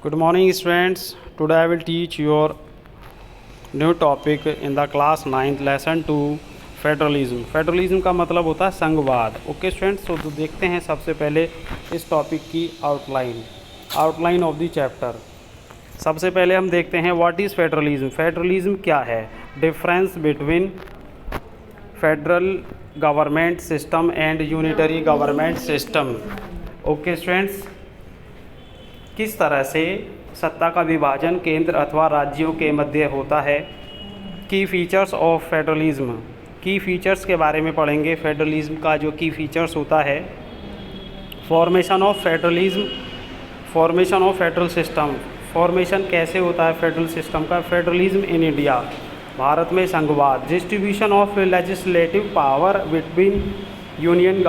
Good morning, students. Today I will teach your new topic in the class 9th lesson 2 federalism. Federalism का मतलब होता है संघवाद। Okay students, तो देखते हैं सबसे पहले इस टॉपिक की आउटलाइन ऑफ द चैप्टर। सबसे पहले हम देखते हैं व्हाट इज़ फेडरलिज्म। फेडरलिज्म क्या है? Difference between federal government system and unitary government system. Okay students, किस तरह से सत्ता का विभाजन केंद्र अथवा राज्यों के मध्य होता है। की फीचर्स ऑफ फेडरलिज्म, की फीचर्स के बारे में पढ़ेंगे। फेडरलिज्म का जो की फीचर्स होता है, formation of federalism, formation of federal system, formation कैसे होता है फेडरल सिस्टम का। फेडरलिज्म इन इंडिया, भारत में संघवाद। Distribution of legislative power between union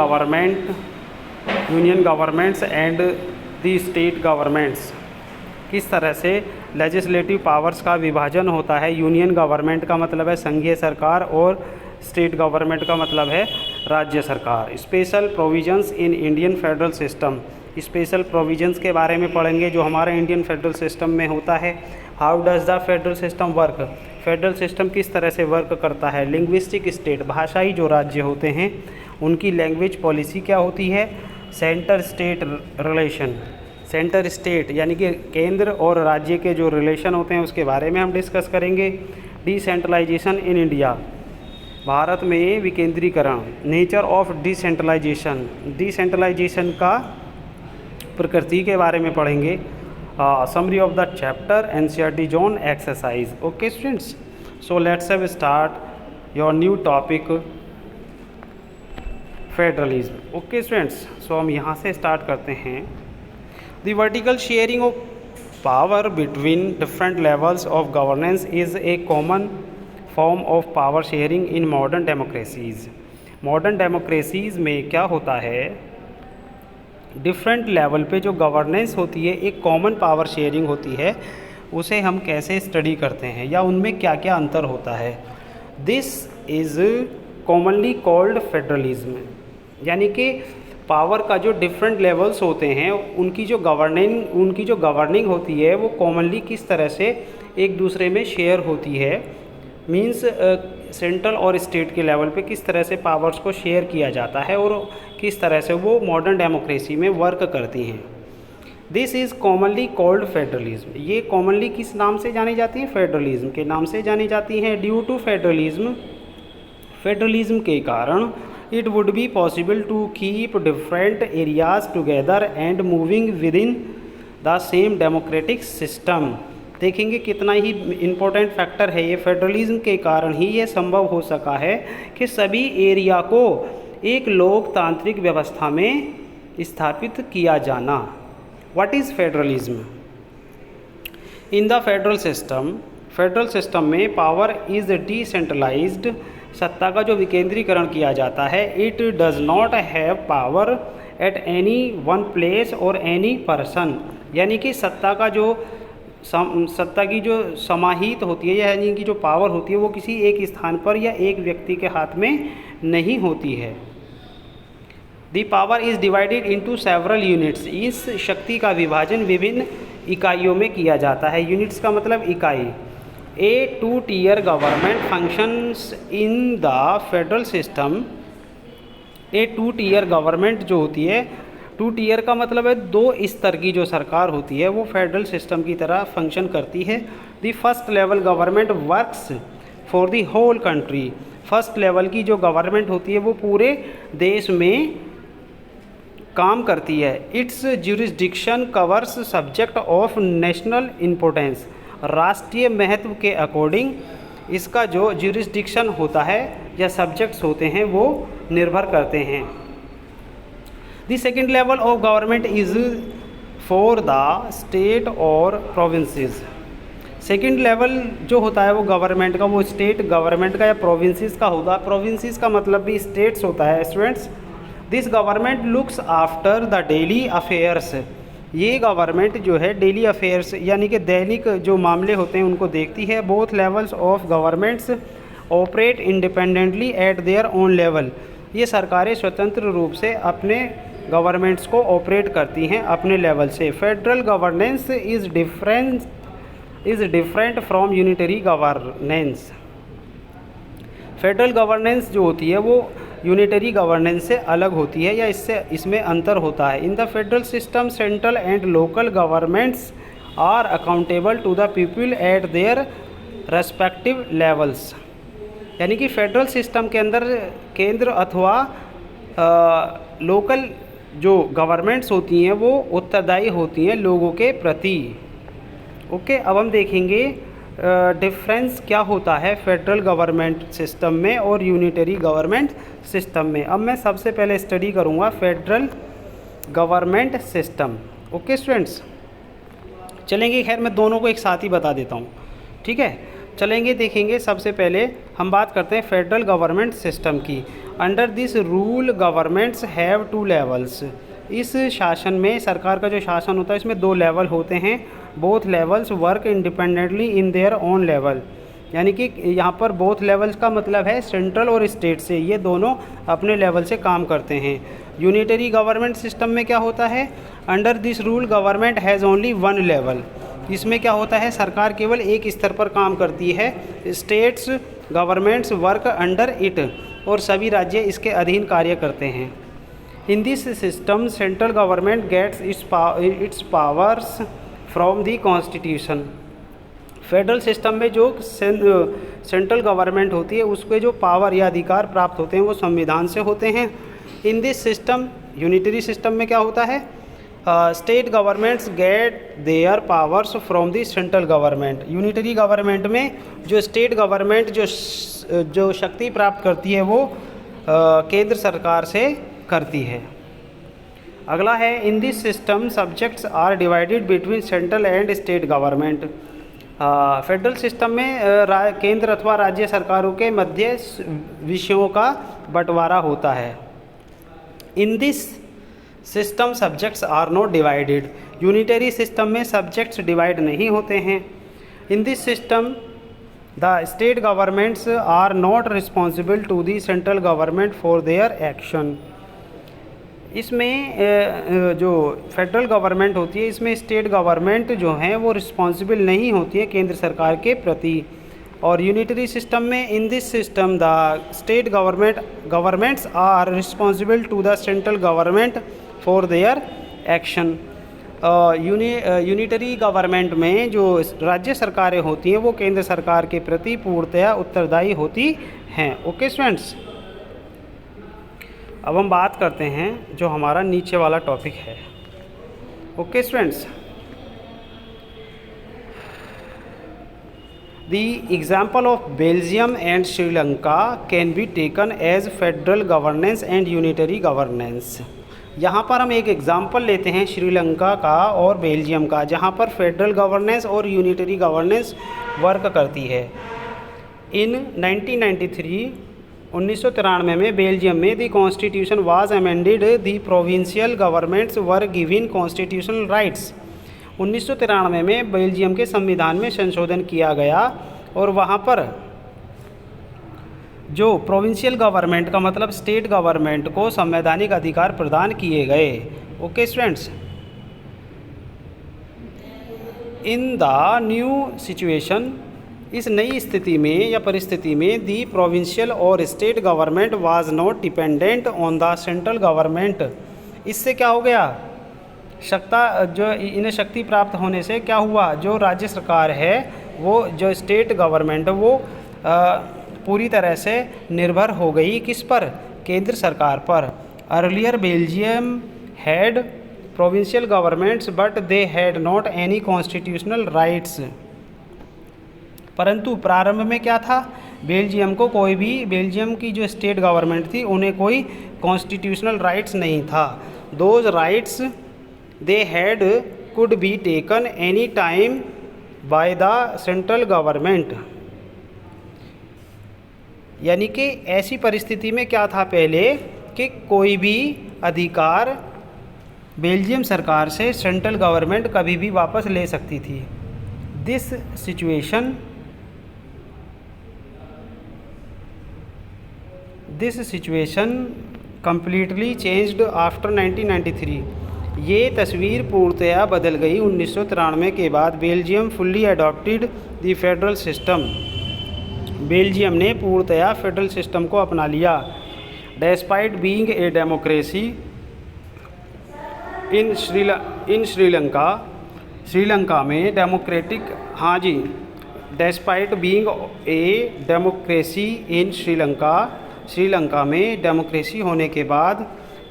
governments and the state governments. किस तरह से लेजिस्लेटिव पावर्स का विभाजन होता है। यूनियन गवर्नमेंट का मतलब है संघीय सरकार और स्टेट गवर्नमेंट का मतलब है राज्य सरकार। Special provisions in Indian federal system, special provisions के बारे में पढ़ेंगे जो हमारे इंडियन फेडरल सिस्टम में होता है। How does the federal system work, federal system किस तरह से वर्क करता है। लिंग्विस्टिक स्टेट, भाषाई जो राज्य होते हैं उनकी लैंग्वेज पॉलिसी क्या होती है। Centre state relation, centre state यानी कि केंद्र और राज्य के जो रिलेशन होते हैं उसके बारे में हम डिस्कस करेंगे। डिसेंट्रलाइजेशन इन इंडिया, भारत में विकेंद्रीकरण। नेचर ऑफ डिसेंट्रलाइजेशन, डिसेंट्रलाइजेशन का प्रकृति के बारे में पढ़ेंगे। Summary of the chapter NCERT zone exercise. Okay students, so let's have start your new topic federalism. Okay students, so हम यहाँ से स्टार्ट करते हैं। The vertical sharing of power between different levels of governance is a common form of power sharing in modern democracies. Modern democracies में क्या होता है, different level पे जो गवर्नेंस होती है एक कॉमन पावर शेयरिंग होती है, उसे हम कैसे स्टडी करते हैं या उनमें क्या क्या अंतर होता है। This is commonly called federalism, यानी कि पावर का जो डिफरेंट लेवल्स होते हैं उनकी जो गवर्निंग होती है वो कॉमनली किस तरह से एक दूसरे में शेयर होती है। मींस सेंट्रल और स्टेट के लेवल पे किस तरह से पावर्स को शेयर किया जाता है और किस तरह से वो मॉडर्न डेमोक्रेसी में वर्क करती हैं। This is commonly called federalism, ये कॉमनली किस नाम से जानी जाती हैं, फेडरलिज्म के नाम से जानी जाती हैं। ड्यू टू फेडरलिज्म, फेडरलिज्म के कारण it would be possible to keep different areas together and moving within the same democratic system. देखेंगे कितना ही इम्पोर्टेंट फैक्टर है ये। फेडरलिज्म के कारण ही ये संभव हो सका है कि सभी एरिया को एक लोकतांत्रिक व्यवस्था में स्थापित किया जाना। What is federalism? In the federal system में पावर इज़ डिसेंट्रलाइज्ड, सत्ता का जो विकेंद्रीकरण किया जाता है। It does not have power at any one place और एनी पर्सन, यानी कि सत्ता की जो समाहित होती है यानी कि जो पावर होती है वो किसी एक स्थान पर या एक व्यक्ति के हाथ में नहीं होती है। The power is divided into several units, इस शक्ति का विभाजन विभिन्न इकाइयों में किया जाता है। यूनिट्स का मतलब इकाई। A two tier government functions in the federal system. A two tier government जो होती है, टू टीयर का मतलब है दो स्तर की जो सरकार होती है वो फेडरल सिस्टम की तरह फंक्शन करती है। The first level government works for the whole country, first level की जो गवर्नमेंट होती है वो पूरे देश में काम करती है। It's jurisdiction covers subject of national importance, राष्ट्रीय महत्व के अकॉर्डिंग इसका जो ज्यूरिसडिक्शन होता है या सब्जेक्ट्स होते हैं वो निर्भर करते हैं। The second level of government is for the state और प्रोविंसेस। सेकेंड लेवल जो होता है वो गवर्नमेंट का, वो स्टेट गवर्नमेंट का या प्रोविंसेस का होगा। प्रोविंसेस का मतलब भी स्टेट्स होता है students. This government looks after the daily affairs, ये गवर्नमेंट जो है डेली अफेयर्स यानी कि दैनिक जो मामले होते हैं उनको देखती है। Both levels of governments operate independently eight their own level, ये सरकारें स्वतंत्र रूप से अपने गवर्नमेंट्स को ऑपरेट करती हैं अपने लेवल से। Federal governance is different from unitary governance. Federal governance जो होती है वो यूनिटरी गवर्नेंस से अलग होती है या इसमें अंतर होता है। In the federal system central and local governments are accountable to the people at their respective levels. यानी कि फेडरल सिस्टम के अंदर केंद्र अथवा लोकल जो गवर्नमेंट्स होती हैं वो उत्तरदायी होती हैं लोगों के प्रति। ओके, अब हम देखेंगे डिफरेंस क्या होता है फेडरल गवर्नमेंट सिस्टम में और यूनिटरी गवर्नमेंट सिस्टम में। अब मैं सबसे पहले स्टडी करूँगा federal government system. Okay students, चलेंगे, खैर मैं दोनों को एक साथ ही बता देता हूँ, ठीक है। चलेंगे, देखेंगे। सबसे पहले हम बात करते हैं फेडरल गवर्नमेंट सिस्टम की। Under this rule governments have 2 levels. इस शासन में, सरकार का जो शासन होता है इसमें 2 लेवल होते हैं। Both levels work independently in their own level. यानी कि यहाँ पर बोथ लेवल्स का मतलब है सेंट्रल और स्टेट से, ये दोनों अपने लेवल से काम करते हैं। यूनिटरी गवर्नमेंट सिस्टम में क्या होता है, under this rule government has only 1 level. इसमें क्या होता है, सरकार केवल एक स्तर पर काम करती है। States governments work under it, और सभी राज्य इसके अधीन कार्य करते हैं। In this system central government gets its powers from the constitution. Federal system में जो सेंट्रल गवर्नमेंट होती है उसके जो पावर या अधिकार प्राप्त होते हैं वो संविधान से होते हैं। In this system, unitary system में क्या होता है, state governments get their powers from the central government. Unitary government में जो स्टेट गवर्नमेंट जो शक्ति प्राप्त करती है वो केंद्र सरकार से करती है। अगला है, in this system subjects are divided between central and state government. Federal system में केंद्र अथवा राज्य सरकारों के मध्य विषयों का बंटवारा होता है। In this system subjects are not divided. Unitary system में सब्जेक्ट्स डिवाइड नहीं होते हैं। In this system the state governments are not responsible to the central government for their action. इसमें जो फेडरल गवर्नमेंट होती है इसमें स्टेट गवर्नमेंट जो हैं वो रिस्पॉन्सिबल नहीं होती है केंद्र सरकार के प्रति। और यूनिटरी सिस्टम में, in this system the state governments are responsible to the central government for their action. Unitary government में जो राज्य सरकारें होती हैं वो केंद्र सरकार के प्रति पूर्णतया उत्तरदायी होती हैं। ओके स्टूडेंट्स, अब हम बात करते हैं जो हमारा नीचे वाला टॉपिक है। Okay students, the example of Belgium and Sri Lanka can be taken as federal governance and unitary governance. यहाँ पर हम एक एग्जाम्पल लेते हैं श्रीलंका का और बेल्जियम का, जहाँ पर फेडरल गवर्नेंस और यूनिटरी गवर्नेंस वर्क करती है। इन 1993 में बेल्जियम में the constitution was amended, the provincial governments were given constitutional rights. 1993 में बेल्जियम के संविधान में संशोधन किया गया और वहाँ पर जो प्रोविंशियल गवर्नमेंट का मतलब स्टेट गवर्नमेंट को संवैधानिक अधिकार प्रदान किए गए। Okay students, in the new situation, इस नई स्थिति में या परिस्थिति में दी प्रोविंशियल और state government was not dependent on the central government. इससे क्या हो गया, इन्हें शक्ति प्राप्त होने से क्या हुआ, जो राज्य सरकार है वो जो स्टेट गवर्नमेंट वो पूरी तरह से निर्भर हो गई किस पर, केंद्र सरकार पर। Earlier Belgium had provincial governments but they had not any constitutional rights. परंतु प्रारंभ में क्या था, बेल्जियम की जो स्टेट गवर्नमेंट थी उन्हें कोई कॉन्स्टिट्यूशनल राइट्स नहीं था। Those rights they had could be taken any time by the central government. यानी कि ऐसी परिस्थिति में क्या था पहले कि कोई भी अधिकार बेल्जियम सरकार से सेंट्रल गवर्नमेंट कभी भी वापस ले सकती थी। This situation completely changed after 1993। ये तस्वीर पूर्णतया बदल गई 1993 के बाद। Belgium fully adopted the federal system. Belgium ने पूर्णतया फेडरल सिस्टम को अपना लिया। Despite being a democracy in Sri Lanka, Sri Lanka में डेमोक्रेटिक, हाँ जी, despite being a democracy in Sri Lanka, Sri Lanka में डेमोक्रेसी होने के बाद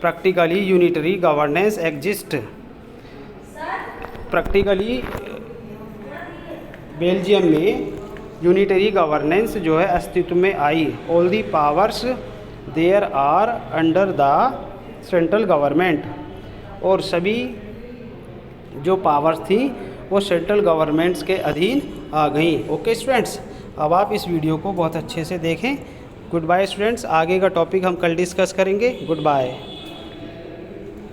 practically unitary governance exist. Practically Belgium में यूनिटरी गवर्नेंस जो है अस्तित्व में आई। All the powers there are under the central government, और सभी जो पावर्स थी वो सेंट्रल गवर्नमेंट्स के अधीन आ गई। ओके स्टूडेंट्स, अब आप इस वीडियो को बहुत अच्छे से देखें। गुड बाय स्टूडेंट्स, आगे का टॉपिक हम कल डिस्कस करेंगे। Good bye.